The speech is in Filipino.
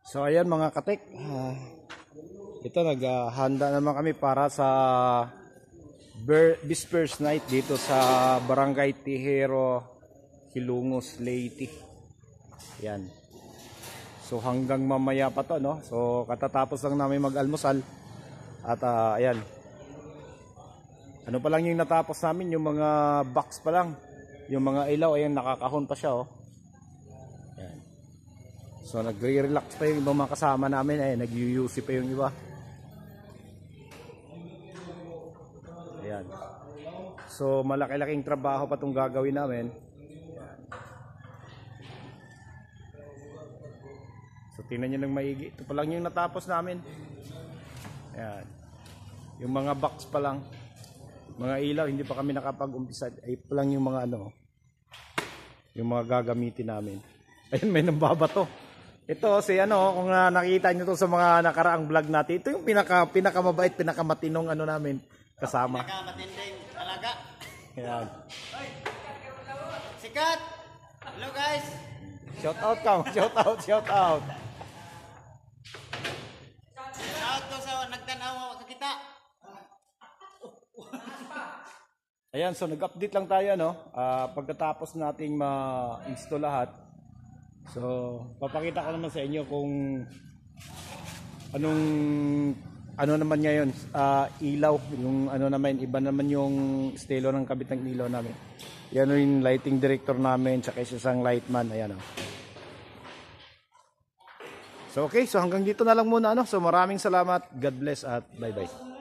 So ayan mga katek, ito naghahanda naman kami para sa Disperse Night dito sa Barangay Tihero, Hilungos, Leyte. Yan. So hanggang mamaya pa to, no? So katatapos lang namin mag-almusal. At ayan. Ano pa lang yung natapos namin, yung mga box pa lang. Yung mga ilaw, ayan, nakakahon pa siya, oh. Yan. So nagre-relax pa yung ibang mga kasama namin, ayan, nag-UUC pa yung iba. Ayan. So malaki-laking trabaho pa itong gagawin namin. Ayan. So tingnan nyo ng maigi. Ito pa lang yung natapos namin. Ayan. Yung mga box pa lang. Mga ilaw, hindi pa kami nakapag-umpisa. Ay pa lang yung mga ano, yung mga gagamitin namin. Ayun, may nambabato. Ito si ano, kung nakita nyo to sa mga nakaraang vlog natin, ito yung pinakamabait, pinakamatinong ano namin kasama. Pinakamatinding alaga. Ayan. Sikat! Hello guys! Shout out ka, shout out, shout out. Shout to sa nagtanaw kakita. Ayan, so nag-update lang tayo, no? Pagkatapos nating ma-install lahat. So, papakita ko naman sa inyo kung ano naman ngayon, ilaw, yung ano naman, iba naman yung estilo ng kabit ng ilaw namin. Yan yung lighting director namin, tsaka isang lightman, ayan, oh. So okay, so hanggang dito na lang muna, ano? So maraming salamat, God bless at bye-bye.